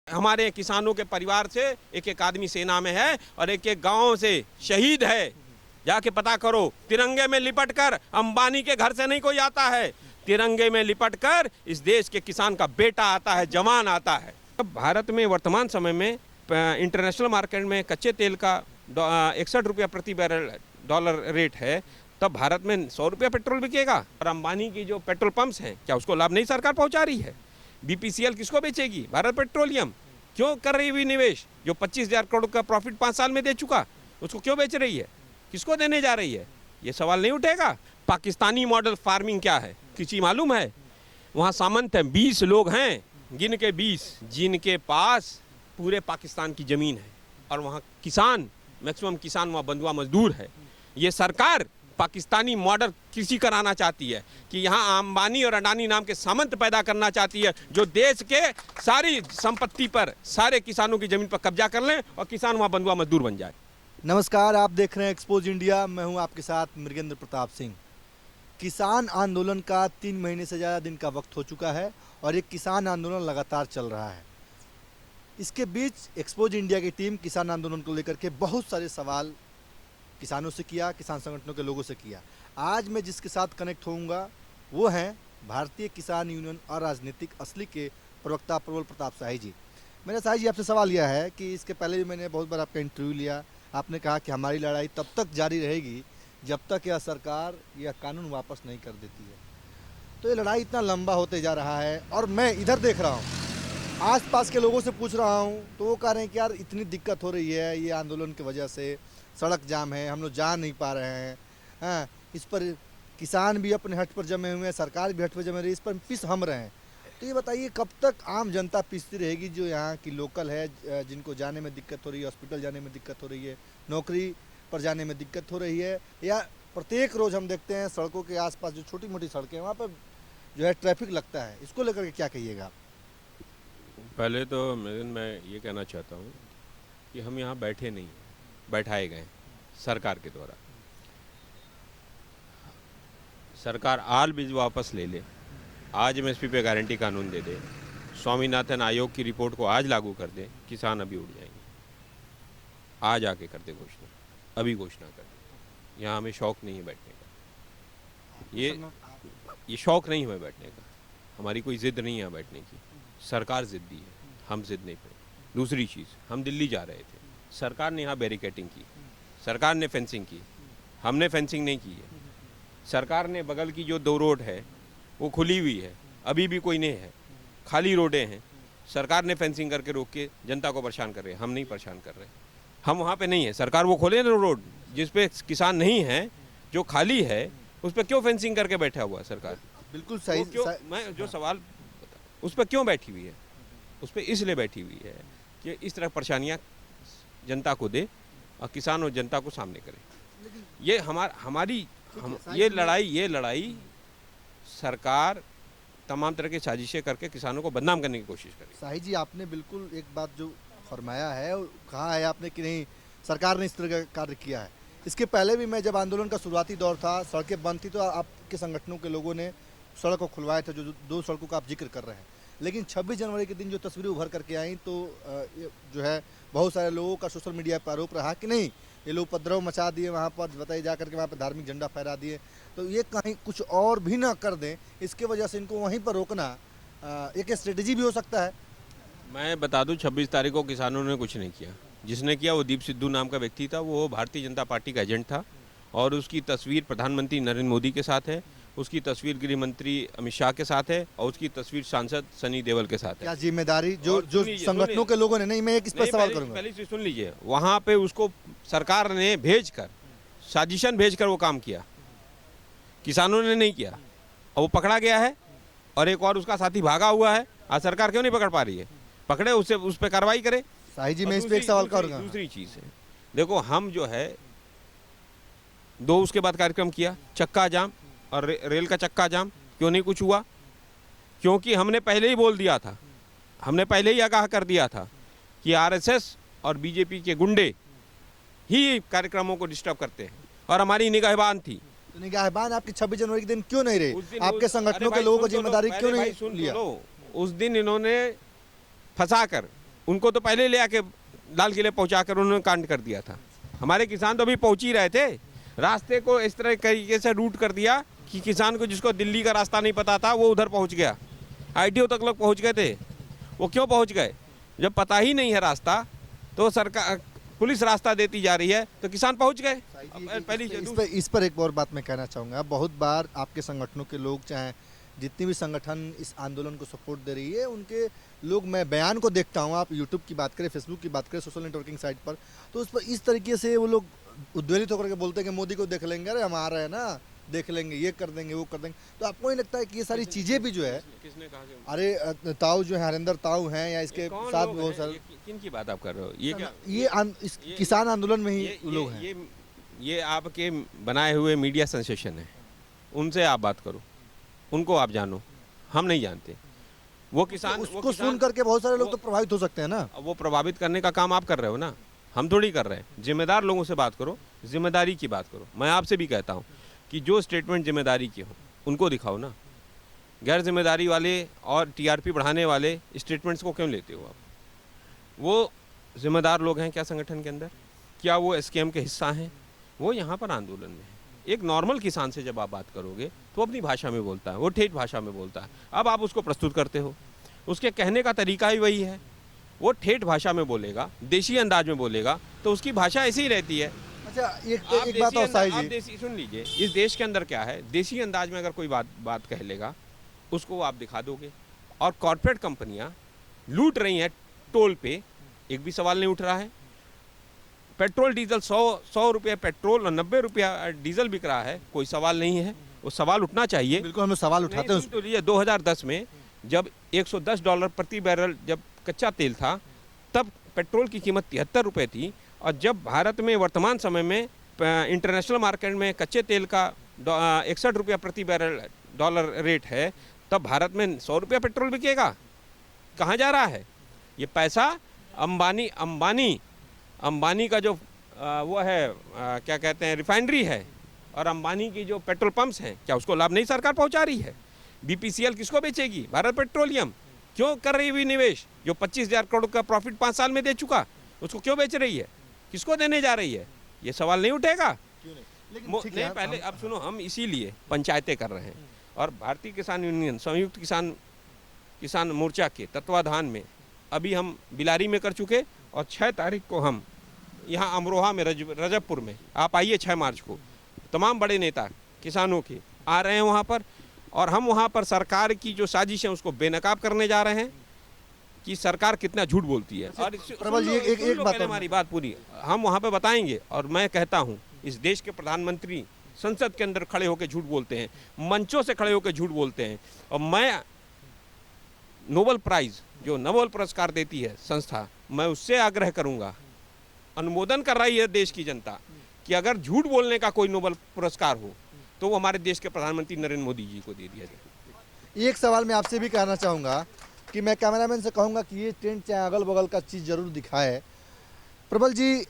हमारे किसानों के परिवार से एक एक आदमी सेना में है और एक एक गांव से शहीद है। जाके पता करो, तिरंगे में लिपट कर अंबानी के घर से नहीं कोई आता है, तिरंगे में लिपट कर इस देश के किसान का बेटा आता है, जवान आता है। अब भारत में वर्तमान समय में इंटरनेशनल मार्केट में कच्चे तेल का 61 रुपया प्रति बैरल डॉलर रेट है, तब भारत में 100 रुपया पेट्रोल बिकेगा। और अंबानी की जो पेट्रोल पंप्स हैं, क्या उसको लाभ नहीं सरकार पहुंचा रही है? बीपीसीएल किसको बेचेगी? भारत पेट्रोलियम क्यों कर रही हुई निवेश? जो 25,000 करोड़ का प्रॉफिट 5 साल में दे चुका, उसको क्यों बेच रही है? किसको देने जा रही है? ये सवाल नहीं उठेगा। पाकिस्तानी मॉडल फार्मिंग क्या है किसी मालूम है? वहाँ सामंत हैं, 20 लोग हैं, गिन के 20, जिनके पास पूरे पाकिस्तान की ज़मीन है, और वहाँ किसान, मैक्सिमम किसान वहाँ बंधुआ मजदूर है। ये सरकार पाकिस्तानी मॉडल कृषि कराना चाहती है कि यहाँ अंबानी और अडानी नाम के सामंत पैदा करना चाहती है, जो देश के सारी संपत्ति पर, सारे किसानों की ज़मीन पर कब्जा कर लें और किसान वहाँ बंधुआ मजदूर बन जाए। नमस्कार, आप देख रहे हैं एक्सपोज इंडिया। मैं हूं आपके साथ मृगेंद्र प्रताप सिंह। किसान आंदोलन का 3 महीने से ज़्यादा दिन का वक्त हो चुका है और ये किसान आंदोलन लगातार चल रहा है। इसके बीच एक्सपोज इंडिया की टीम किसान आंदोलन को लेकर के बहुत सारे सवाल किसानों से किया, किसान संगठनों के लोगों से किया। आज मैं जिसके साथ कनेक्ट होऊंगा वो हैं भारतीय किसान यूनियन और राजनीतिक असली के प्रवक्ता प्रबल प्रताप शाही जी। मैंने शाही जी आपसे सवाल लिया है कि इसके पहले भी मैंने बहुत बार आपका इंटरव्यू लिया। आपने कहा कि हमारी लड़ाई तब तक जारी रहेगी जब तक यह सरकार यह कानून वापस नहीं कर देती है। तो ये लड़ाई इतना लंबा होते जा रहा है और मैं इधर देख रहा हूँ, आसपास के लोगों से पूछ रहा हूँ तो वो कह रहे हैं कि यार इतनी दिक्कत हो रही है, ये आंदोलन की वजह से सड़क जाम है, हम लोग जा नहीं पा रहे हैं। हाँ, इस पर किसान भी अपने हट पर जमे हुए हैं, सरकार भी हट पर जमे रही है, इस पर पिस हम रहे हैं। तो ये बताइए कब तक आम जनता पिसती रहेगी, जो यहाँ की लोकल है, जिनको जाने में दिक्कत हो रही है, हॉस्पिटल जाने में दिक्कत हो रही है, नौकरी पर जाने में दिक्कत हो रही है, या प्रत्येक रोज़ हम देखते हैं सड़कों के आसपास जो छोटी मोटी सड़कें हैं वहाँ पर जो है ट्रैफिक लगता है, इसको लेकर के क्या कहिएगा आप? पहले तो मैं ये कहना चाहता हूँ कि हम यहाँ बैठे नहीं हैं, बैठाए गए सरकार के द्वारा। सरकार आल बीज वापस ले ले, आज एमएसपी पे गारंटी कानून दे दे, स्वामीनाथन आयोग की रिपोर्ट को आज लागू कर दे, किसान अभी उड़ जाएंगे। आज आके कर दे घोषणा, अभी घोषणा कर दे। यहाँ हमें शौक नहीं है बैठने का, ये शौक नहीं है बैठने का, हमारी कोई ज़िद नहीं है बैठने की। सरकार ज़िद्दी है, हम ज़िद नहीं पड़े। दूसरी चीज़, हम दिल्ली जा रहे थे, सरकार ने यहाँ बैरिकेटिंग की, सरकार ने फेंसिंग की, हमने फेंसिंग नहीं की है। सरकार ने बगल की जो 2 रोड है वो खुली हुई है, अभी भी कोई नहीं है, खाली रोडें हैं। सरकार ने फेंसिंग करके रोक के जनता को परेशान कर रहे हैं, हम नहीं परेशान कर रहे। हम वहाँ पे नहीं है, सरकार वो खोले ना रोड जिस पे किसान नहीं है, जो खाली है उस पर क्यों फेंसिंग करके बैठा हुआ है सरकार? बिल्कुल सही। मैं जो सवाल उस पर क्यों बैठी हुई है, उस पर इसलिए बैठी हुई है कि इस तरह परेशानियाँ जनता को दे और किसान और जनता को सामने करे। ये हमारी ये लड़ाई सरकार तमाम तरह की साजिशें करके किसानों को बदनाम करने की कोशिश करी। शाही जी, आपने बिल्कुल एक बात जो फरमाया है, कहा है आपने कि नहीं सरकार ने इस तरह का कार्य किया है। इसके पहले भी मैं जब आंदोलन का शुरुआती दौर था, सड़कें बंद थी, तो आपके संगठनों के लोगों ने सड़क को खुलवाए थे, जो 2 सड़कों का आप जिक्र कर रहे हैं। लेकिन 26 जनवरी के दिन जो तस्वीरें उभर करके आई, तो जो है बहुत सारे लोगों का सोशल मीडिया पर आरोप रहा कि नहीं ये लोग उपद्रव मचा दिए, वहाँ पर बताइए जा करके वहाँ पर धार्मिक झंडा फहरा दिए, तो ये कहीं कुछ और भी ना कर दें, इसके वजह से इनको वहीं पर रोकना एक स्ट्रेटजी भी हो सकता है। मैं बता दूं, 26 तारीख को किसानों ने कुछ नहीं किया। जिसने किया वो दीप सिद्धू नाम का व्यक्ति था, वो भारतीय जनता पार्टी का एजेंट था, और उसकी तस्वीर प्रधानमंत्री नरेंद्र मोदी के साथ है, उसकी तस्वीर गृह मंत्री अमित शाह के साथ है, और उसकी तस्वीर सांसद सनी देओल के साथ है। क्या जिम्मेदारी जो संगठनों के लोगों ने, नहीं मैं इस पर सवाल करूंगा, पहले से सुन लीजिए, वहाँ पे उसको सरकार ने भेजकर, साजिशन भेजकर वो काम किया, किसानों ने नहीं किया, और वो पकड़ा गया है, और एक और उसका साथी भागा हुआ है। आज सरकार क्यों नहीं पकड़ पा रही है? पकड़े, उससे उस पर कार्रवाई करे। शाही जी, मैं इस पर एक सवाल करूंगा। दूसरी चीज़ है, देखो हम जो है 2 उसके बाद कार्यक्रम किया, चक्का जाम और रेल का चक्का जाम, क्यों नहीं कुछ हुआ? क्योंकि हमने पहले ही बोल दिया था, हमने पहले ही आगाह कर दिया था कि आरएसएस और बीजेपी के गुंडे ही कार्यक्रमों को डिस्टर्ब करते हैं, और हमारी निगाहबान थी। तो निगाहबान आपकी 26 जनवरी के दिन क्यों नहीं रहे? आपके संगठनों के लोगों को जिम्मेदारी क्यों नहीं लिया? उस दिन इन्होंने फंसाकर उनको तो पहले ले आके लाल किले पहुंचा कर उन्होंने कांड कर दिया था। हमारे किसान तो अभी पहुंच ही रहे थे, रास्ते को इस तरह तरीके से रूट कर दिया कि किसान को जिसको दिल्ली का रास्ता नहीं पता था वो उधर पहुंच गया। ITO तक लोग पहुंच गए थे। वो क्यों पहुंच गए? जब पता ही नहीं है रास्ता तो सरकार पुलिस रास्ता देती जा रही है तो किसान पहुंच गए। पहली इस पर एक और बात मैं कहना चाहूँगा, बहुत बार आपके संगठनों के लोग, चाहे जितनी भी संगठन इस आंदोलन को सपोर्ट दे रही है उनके लोग, मैं बयान को देखता हूँ, आप यूट्यूब की बात करें, फेसबुक की बात करें, सोशल नेटवर्किंग साइट पर, तो उस पर इस तरीके से वो लोग उद्वेलित होकर के बोलते हैं कि मोदी को देख लेंगे, अरे हम आ रहे हैं ना, देख लेंगे, ये कर देंगे, वो कर देंगे। तो आपको नहीं लगता है कि ये सारी चीज़ें भी जो है, किसने कहा कि अरे ताऊ जो है, हरिंदर ताऊ हैं, या इसके साथ बहुत सारे, किन की बात आप कर रहे हो? ये क्या इस किसान आंदोलन में ही लोग हैं। ये आपके बनाए हुए मीडिया सेंसेशन है, उनसे आप बात करो, उनको आप जानो, हम नहीं जानते। वो किसान उसको सुन करके बहुत सारे लोग तो प्रभावित हो सकते हैं ना। वो प्रभावित करने का काम आप कर रहे हो ना, हम थोड़ी कर रहे हैं। जिम्मेदार लोगों से बात करो, जिम्मेदारी की बात करो। मैं आपसे भी कहता हूँ कि जो स्टेटमेंट जिम्मेदारी के हो उनको दिखाओ ना। गैर जिम्मेदारी वाले और TRP बढ़ाने वाले स्टेटमेंट्स को क्यों लेते हो आप? वो जिम्मेदार लोग हैं क्या संगठन के अंदर? क्या वो SKM के हिस्सा हैं? वो यहाँ पर आंदोलन में है। एक नॉर्मल किसान से जब आप बात करोगे तो अपनी भाषा में बोलता है, वो ठेठ भाषा में बोलता है। अब आप उसको प्रस्तुत करते हो, उसके कहने का तरीका ही वही है। वो ठेठ भाषा में बोलेगा, देसी अंदाज में बोलेगा, तो उसकी भाषा ऐसी ही रहती है। अच्छा, एक बात और साई जी, देसी सुन लीजिए, इस देश के अंदर क्या है, देसी अंदाज में अगर कोई बात कह लेगा उसको आप दिखा दोगे। और कॉर्पोरेट कंपनियां लूट रही हैं टोल पे, एक भी सवाल नहीं उठ रहा है। पेट्रोल डीजल 100 रुपये पेट्रोल और 90 रुपया डीजल बिक रहा है, कोई सवाल नहीं है। वो सवाल उठना चाहिए। बिल्कुल, हम सवाल उठाते हैं। तो लीजिए, 2010 में जब $110 प्रति बैरल जब कच्चा तेल था, तब पेट्रोल की कीमत 73 रुपये थी। और जब भारत में वर्तमान समय में इंटरनेशनल मार्केट में कच्चे तेल का 61 रुपया प्रति बैरल डॉलर रेट है, तब भारत में 100 रुपया पेट्रोल बिकेगा। कहाँ जा रहा है ये पैसा? अंबानी का जो वो है, क्या कहते हैं, रिफाइनरी है, और अंबानी की जो पेट्रोल पंप्स हैं, क्या उसको लाभ नहीं सरकार पहुंचा रही है? BPCL किसको बेचेगी? भारत पेट्रोलियम क्यों कर रही हुई निवेश? जो 25,000 करोड़ का प्रॉफिट 5 साल में दे चुका, उसको क्यों बेच रही है? किसको देने जा रही है? ये सवाल नहीं उठेगा? नहीं, पहले अब सुनो, हम इसीलिए पंचायतें कर रहे हैं। और भारतीय किसान यूनियन संयुक्त किसान मोर्चा के तत्वाधान में अभी हम बिलारी में कर चुके, और 6 तारीख को हम यहाँ अमरोहा में रजबपुर में, आप आइए 6 मार्च को, तमाम बड़े नेता किसानों के आ रहे हैं वहाँ पर। और हम वहाँ पर सरकार की जो साजिश है उसको बेनकाब करने जा रहे हैं कि सरकार कितना झूठ बोलती है। और प्रबल जी, एक बात, हमारी बात पूरी हम वहाँ पे बताएंगे। और मैं कहता हूँ, इस देश के प्रधानमंत्री संसद के अंदर खड़े होकर झूठ बोलते हैं, मंचों से खड़े होकर झूठ बोलते हैं। और मैं नोबेल प्राइज, जो नोबेल पुरस्कार देती है संस्था, मैं उससे आग्रह करूंगा, अनुमोदन कर रही है देश की जनता, कि अगर झूठ बोलने का कोई नोबेल पुरस्कार हो तो वो हमारे देश के प्रधानमंत्री नरेंद्र मोदी जी को दे दिया जाए। एक सवाल मैं आपसे भी कहना चाहूँगा कि मैं कैमरामैन से कहूँगा कि ये टेंट चाहे अगल बगल का चीज़ जरूर दिखाए। प्रबल जी,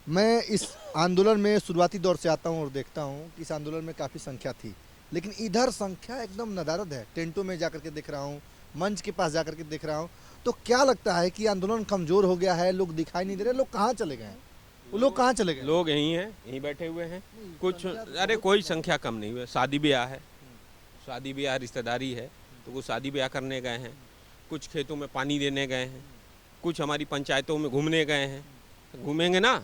मैं इस आंदोलन में शुरुआती दौर से आता हूँ और देखता हूँ कि इस आंदोलन में काफ़ी संख्या थी, लेकिन इधर संख्या एकदम नदारद है। टेंटों में जाकर के देख रहा हूँ, मंच के पास जाकर के देख रहा हूँ, तो क्या लगता है कि आंदोलन कमज़ोर हो गया है? लोग दिखाई नहीं दे रहे, लोग कहाँ चले गए हैं? वो लोग कहाँ चले गए? लोग यहीं हैं, यहीं बैठे हुए हैं। कुछ, अरे कोई संख्या कम नहीं हुई। शादी ब्याह है, शादी ब्याह रिश्तेदारी है, तो वो शादी ब्याह करने गए हैं। कुछ खेतों में पानी देने गए हैं, कुछ हमारी पंचायतों में घूमने गए हैं। तो घूमेंगे ना,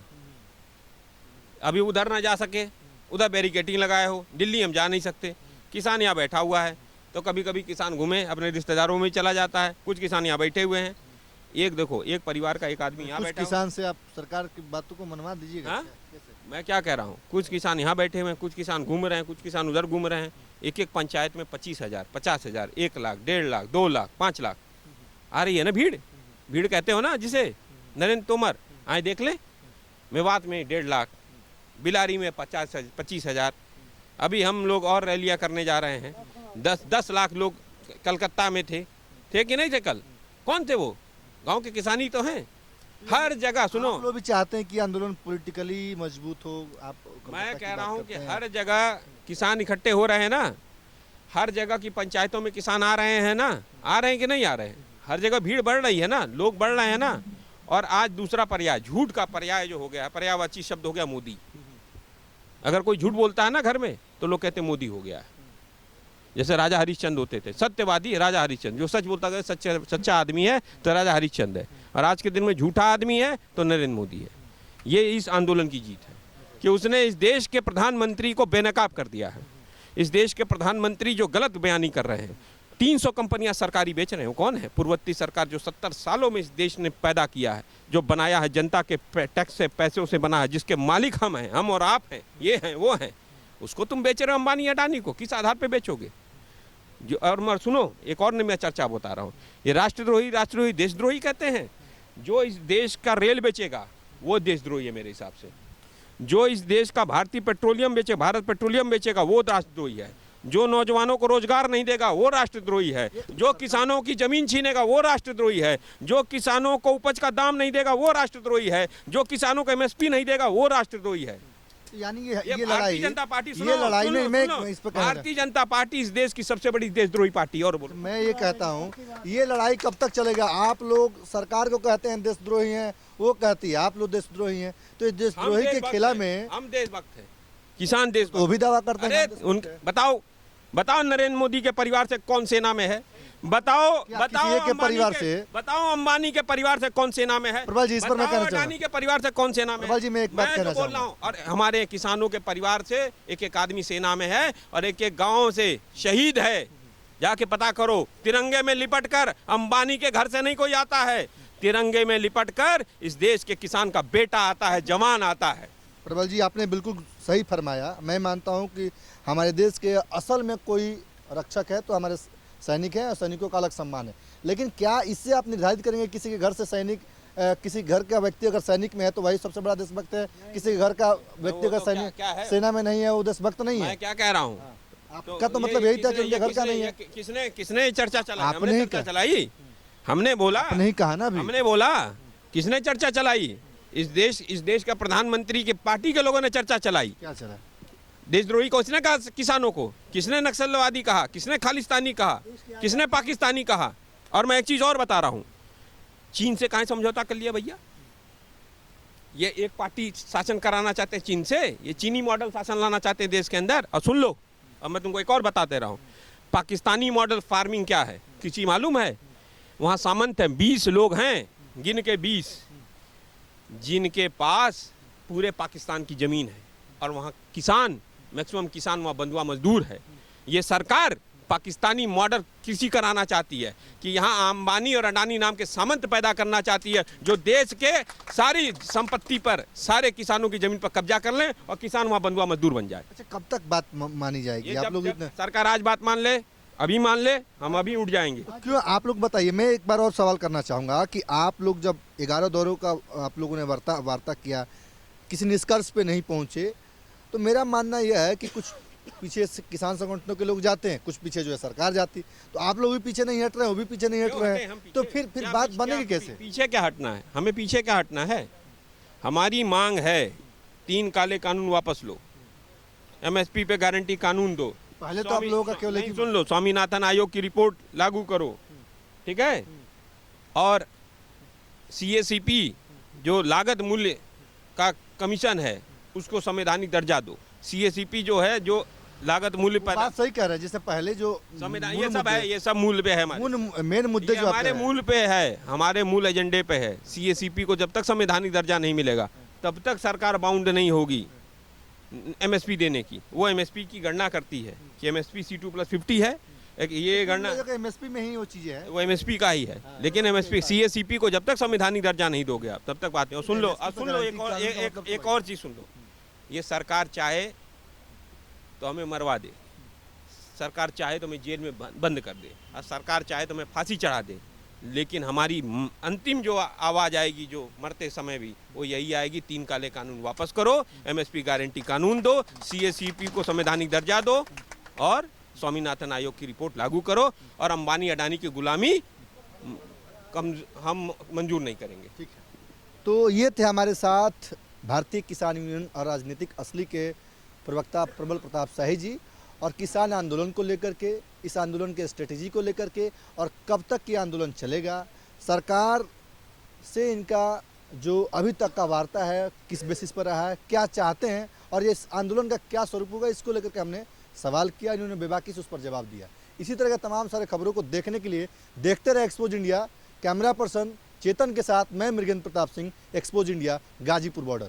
अभी उधर ना जा सके, उधर बैरिकेटिंग लगाए हो, दिल्ली हम जा नहीं सकते। किसान यहाँ बैठा हुआ है, तो कभी कभी किसान घूमे अपने रिश्तेदारों में चला जाता है। कुछ किसान यहाँ बैठे हुए हैं। एक देखो, एक परिवार का एक आदमी यहाँ बैठा, किसान से आप सरकार की बातों को मनवा दीजिएगा। मैं क्या कह रहा हूँ, कुछ किसान यहाँ बैठे हुए हैं, कुछ किसान घूम रहे हैं, कुछ किसान उधर घूम रहे हैं। एक एक पंचायत में 25,000, 50,000, 1 लाख, 1.5 लाख, 2 लाख, 5 लाख आ रही है ना भीड़ कहते हो ना जिसे, नरेंद्र तोमर आए देख ले। मेवात में 1.5 लाख, बिलारी में 25,000। अभी हम लोग और रैलियाँ करने जा रहे हैं। 10 लाख लोग कलकत्ता में थे कि नहीं थे? कल कौन थे वो? गांव के किसानी तो हैं। हर जगह सुनो, आप लोग भी चाहते हैं कि आंदोलन पॉलिटिकली मजबूत हो। आप, मैं कह रहा हूं कि हर जगह किसान इकट्ठे हो रहे हैं ना, हर जगह की पंचायतों में किसान आ रहे हैं ना, आ रहे हैं कि नहीं आ रहे हैं? हर जगह भीड़ बढ़ रही है ना, लोग बढ़ रहे हैं ना। और आज दूसरा पर्याय, झूठ का पर्याय जो हो गया है, पर्यायवाची शब्द हो गया मोदी। अगर कोई झूठ बोलता है ना घर में तो लोग कहते हैं मोदी हो गया है। जैसे राजा हरिश्चंद्र होते थे, सत्यवादी राजा हरिश्चंद्र, जो सच बोलता है सच्चा आदमी है तो राजा हरिश्चंद्र है। और आज के दिन में झूठा आदमी है तो नरेंद्र मोदी है। ये इस आंदोलन की जीत है कि उसने इस देश के प्रधानमंत्री को बेनकाब कर दिया है। इस देश के प्रधानमंत्री जो गलत बयानी कर रहे हैं, 300 कंपनियां सरकारी बेच रहे हैं। कौन है? पूर्ववर्ती सरकार, जो 70 सालों में इस देश ने पैदा किया है, जो बनाया है, जनता के टैक्स से, पैसों से बना है, जिसके मालिक हम हैं, हम और आप हैं, ये हैं वो हैं, उसको तुम बेच रहे हो अंबानी अडानी को। किस आधार पे बेचोगे? जो और सुनो, एक और मैं चर्चा बता रहा हूँ, ये राष्ट्रद्रोही देशद्रोही कहते हैं। जो इस देश का रेल बेचेगा वो देशद्रोही है मेरे हिसाब से। जो इस देश का भारतीय पेट्रोलियम बेचे, भारत पेट्रोलियम बेचेगा वो राष्ट्रद्रोही है। जो नौजवानों को रोजगार नहीं देगा वो राष्ट्रद्रोही है। जो किसानों की जमीन छीनेगा वो राष्ट्रद्रोही है। जो किसानों को उपज का दाम नहीं देगा वो राष्ट्रद्रोही है। जो किसानों को एमएसपी नहीं देगा वो राष्ट्रद्रोही है। यानी ये लड़ाई, भारतीय जनता पार्टी, ये लड़ाई में मैं इस पर भारतीय जनता पार्टी इस देश की सबसे बड़ी देशद्रोही पार्टी। और बोलो, मैं ये कहता हूँ ये लड़ाई कब तक चलेगा? आप लोग सरकार को कहते हैं देशद्रोही हैं, वो कहती है आप लोग देशद्रोही हैं। तो इस देशद्रोही के खिला में हम देशभक्त हैं, किसान देश वो भी दावा करते हैं। बताओ नरेंद्र मोदी के परिवार से कौन सेना में है? बताओ के परिवार से, बताओ अंबानी के परिवार से कौन सेना में है? प्रबल जी, इस पर मैं कहना अडानी के परिवार से कौन सेना में है? प्रबल जी, मैं एक बात कहना बोल रहा हूँ। और हमारे किसानों के परिवार से एक एक आदमी सेना में है और एक एक गाँव से शहीद है। जाके पता करो, तिरंगे में लिपट कर अंबानी के घर से नहीं कोई आता है। तिरंगे में लिपट कर इस देश के किसान का बेटा आता है, जवान आता है। प्रबल जी, आपने बिल्कुल सही फरमाया। मैं मानता हूं कि हमारे देश के असल में कोई रक्षक है तो हमारे सैनिक हैं, और सैनिकों का अलग सम्मान है। लेकिन क्या इससे आप निर्धारित करेंगे किसी के घर से सैनिक, किसी घर का व्यक्ति अगर सैनिक में है तो वही सबसे बड़ा देशभक्त है? किसी के घर का व्यक्ति अगर सैनिक सेना में नहीं है वो देशभक्त नहीं है? मैं क्या कह रहा हूँ, आपका तो मतलब यही था कि उनके घर का नहीं है। किसने चर्चा चलाई? आपने ही चलाई, हमने बोला, नहीं कहा ना, हमने बोला। किसने चर्चा चलाई? इस देश का प्रधानमंत्री की पार्टी के लोगों ने चर्चा चलाई। क्या चला? देशद्रोही को किसने कहा? किसानों को। किसने नक्सलवादी कहा? किसने खालिस्तानी कहा? किसने पाकिस्तानी कहा? और मैं एक चीज और बता रहा हूं, चीन से कहां समझौता कर लिया भैया? ये एक पार्टी शासन कराना चाहते हैं चीन से, ये चीनी मॉडल शासन लाना चाहते हैं देश के अंदर। और सुन लो, अब मैं तुमको एक और बताते रहा हूं, पाकिस्तानी मॉडल फार्मिंग क्या है किसी मालूम है? वहां सामंत है, 20 लोग हैं, गिन के 20, जिनके पास पूरे पाकिस्तान की जमीन है। और वहाँ किसान, मैक्सिमम किसान वहाँ बंधुआ मजदूर है। ये सरकार पाकिस्तानी मॉडल कृषि कराना चाहती है कि यहाँ अंबानी और अडानी नाम के सामंत पैदा करना चाहती है, जो देश के सारी संपत्ति पर, सारे किसानों की जमीन पर कब्जा कर लें और किसान वहाँ बंधुआ मजदूर बन जाए। अच्छा, कब तक बात मानी जाएगी? आप लोग सरकार आज बात मान ले, अभी मान ले, हम अभी उठ जाएंगे। क्यों? आप लोग बताइए। मैं एक बार और सवाल करना चाहूँगा कि आप लोग जब 11 दौरों का आप लोगों ने वार्ता किया, किसी निष्कर्ष पे नहीं पहुँचे, तो मेरा मानना यह है कि कुछ पीछे से किसान संगठनों के लोग जाते हैं, कुछ पीछे जो है सरकार जाती, तो आप लोग भी पीछे नहीं हट रहे, वो भी पीछे नहीं हट रहे हैं, तो फिर बात बनेगी कैसे? पीछे क्या हटना है? हमें पीछे क्या हटना है? हमारी मांग है 3 काले कानून वापस लो, एमएसपी पे गारंटी कानून दो। पहले तो आप लोगों का केवल सुन लो, स्वामीनाथन आयोग की रिपोर्ट लागू करो, ठीक है? और सीएसीपी जो लागत मूल्य का कमीशन है उसको संवैधानिक दर्जा दो। सीएसीपी जो है, जो लागत मूल्य पर, बात सही कह रहे हैं। जैसे पहले जो संविधान, ये सब है, ये सब मूल पे है, मेन मुद्दे जो हमारे मूल पे है, हमारे मूल एजेंडे पे है। सीएसीपी को जब तक संवैधानिक दर्जा नहीं मिलेगा तब तक सरकार बाउंड नहीं होगी एमएसपी देने की। वो एमएसपी की गणना करती है कि एमएसपी C2+50 है, ये गणना एमएसपी में ही वो चीजें है, वो एमएसपी का ही है। लेकिन एमएसपी सीएसीपी को जब तक संवैधानिक दर्जा नहीं दोगे आप, तब तक बात है। सुन लो, एक और चीज सुन लो, ये सरकार चाहे तो हमें मरवा दे, सरकार चाहे तो हमें जेल में बंद कर दे, और सरकार चाहे तो हमें फांसी चढ़ा दे, लेकिन हमारी अंतिम जो आवाज़ आएगी, जो मरते समय भी, वो यही आएगी, 3 काले कानून वापस करो, एमएसपी गारंटी कानून दो, सीएसीपी को संवैधानिक दर्जा दो, और स्वामीनाथन आयोग की रिपोर्ट लागू करो, और अंबानी अडानी की गुलामी हम मंजूर नहीं करेंगे। ठीक है। तो ये थे हमारे साथ भारतीय किसान यूनियन और राजनीतिक असली के प्रवक्ता प्रबल प्रताप शाही जी। और किसान आंदोलन को लेकर के, इस आंदोलन के स्ट्रेटेजी को लेकर के और कब तक ये आंदोलन चलेगा, सरकार से इनका जो अभी तक का वार्ता है किस बेसिस पर रहा है, क्या चाहते हैं और ये आंदोलन का क्या स्वरूप होगा, इसको लेकर के हमने सवाल किया। इन्होंने बेबाकी से उस पर जवाब दिया। इसी तरह के तमाम सारे खबरों को देखने के लिए देखते रहे एक्सपोज इंडिया। कैमरा पर्सन चेतन के साथ मैं Mrigendra Pratap Singh, expose India, Ghazipur border.